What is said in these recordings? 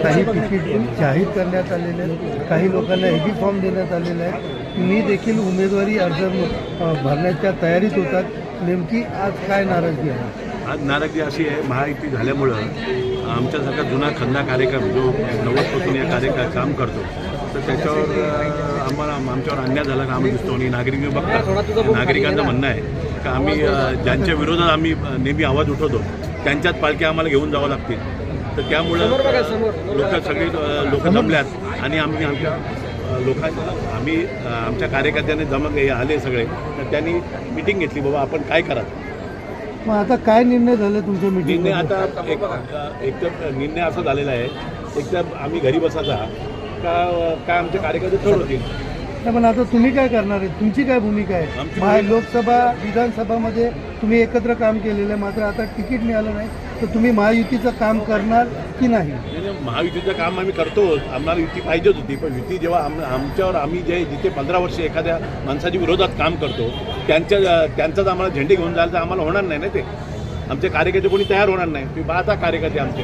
काही तिकीट जाहीर करण्यात आलेले आहेत, काही लोकांना एबी फॉर्म देण्यात आलेला आहे. मी देखील उमेदवारी अर्ज भरण्याच्या तयारीत होतात. नेमकी आज काय नाराजगी आहे? आज नाराजगी अशी आहे, महायुती झाल्यामुळं आमच्यासारखा जुना खंदा कार्यक्रम जो 90पासून या काम करतो, तर त्याच्यावर आमच्यावर अन्याय झाला का आम्ही दिसतो. आणि नागरिक बघतात, नागरिकांचं म्हणणं आहे का आम्ही ज्यांच्या विरोधात आम्ही नेहमी आवाज उठवतो त्यांच्याच पालख्या आम्हाला घेऊन जावं लागतील. तर त्यामुळं लोक जमल्यात आणि आम्ही आमच्या कार्यकर्त्यांनी आले सगळे, तर त्यांनी मिटिंग घेतली, बाबा आपण काय करा. मग आता काय निर्णय झाले तुमच्या मीटिंग? निर्णय आता एक तर निर्णय असा झालेला आहे, एक तर आम्ही घरी बसायचा का आमचे कार्यकर्ते ठरवतील. पण आता तुम्ही काय करणार आहे? तुमची काय भूमिका आहे? लोकसभा विधानसभामध्ये तुम्ही एकत्र काम केलेलं आहे, मात्र आता तिकीट मिळालं नाही, तर तुम्ही महायुतीचं काम करणार की नाही? महायुतीचं काम आम्ही करतो, आम्हाला युती पाहिजेच होती. पण युती जेव्हा आमच्यावर आम्ही जिथे 15 वर्ष एखाद्या माणसाच्या विरोधात काम करतो त्यांचाच आम्हाला झेंडे घेऊन जायला तर आम्हाला होणार नाही ना. ते आमचे कार्यकर्ते कोणी तयार होणार नाही. तुम्ही पाहता कार्यकर्ते आमचे.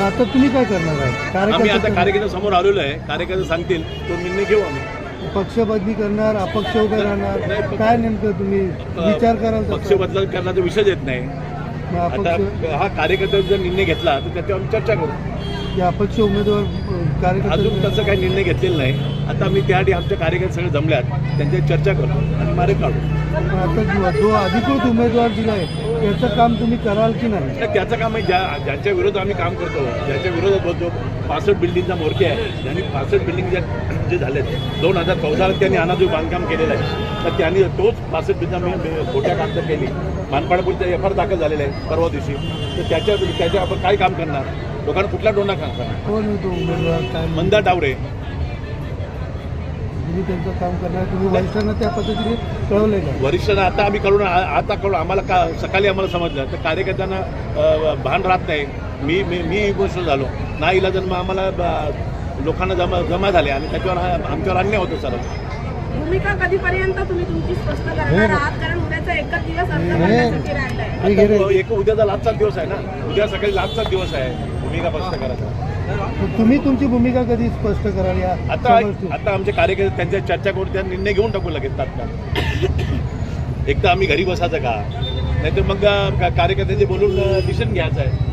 आता तुम्ही काय करणार आहे? आम्ही आता कार्यकर्ते समोर आलेलो आहे, कार्यकर्ते सांगतील तो निर्णय घेऊ. आम्ही पक्ष बदली करणार, अपक्ष उभे राहणार, काय नेमकं तुम्ही विचार कराल? पक्ष बदल करण्याचा विषय येत नाही. आता हा कार्यकर्त्यांचा जर निर्णय घेतला तर त्याच्यावर आम्ही चर्चा करू. अपक्ष उमेदवार कार्यकर्ते अजून तसं काही निर्णय घेतलेला नाही. आता आम्ही त्याआधी आमच्या कार्यकर्ते सगळे जमल्यात, त्यांच्यात चर्चा करू आणि मार्ग काढू. आता जो अधिकृत उमेदवार दिला आहे त्याचं काम तुम्ही कराल की नाही? त्याचं काम आहे ज्यांच्या विरोधात आम्ही काम करतो, ज्यांच्या विरोधात बोलतो. 65 बिल्डिंगचा मोर्चे आहे, त्यांनी 65 बिल्डिंग जे झालेत 2014 त्यांनी अनाजूक बांधकाम केलेलं आहे, तर त्यांनी तोच 65 बिल्डिंग खोट्या कागद केली. मानपाडापूरचा एफआर दाखल झालेला आहे परवा दिवशी. तर त्याच्या आपण काय काम करणार? लोकांना कुठला डोंडा करणार? कोण होतो उमेदवार? काय मंदा टावरे. तुम्ही त्यांचं काम करणार, तुम्ही वरिष्ठांना त्या पद्धतीने कळवलंय का? वरिष्ठांना आता आम्ही कळून आम्हाला सकाळी आम्हाला समजलं, तर कार्यकर्त्यांना भान राहत नाही. मी गोष्ट झालो ना इलाजन, आम्हाला लोकांना जमा झाले आणि त्याच्यावर आमच्यावर अन्याय होतो. सर भूमिका कधीपर्यंत तुम्ही तुमची स्पष्ट करणार आहात? कारण उद्याचा एकच दिवस अर्ज भरण्यासाठी राहिलाय. उद्याचा लास्टचा दिवस आहे ना, उद्या सकाळी लास्टचा दिवस आहे भूमिका स्पष्ट करायचा. तुम्ही तुमची भूमिका कधी स्पष्ट कराल? आता आमचे कार्यकर्ते त्यांच्या चर्चा करून त्या निर्णय घेऊन टाकू लगेच तात्काळ. एक तर आम्ही घरी बसायचं का, नाहीतर मग कार्यकर्त्यांचे बोलून डिसिजन घ्यायचं आहे.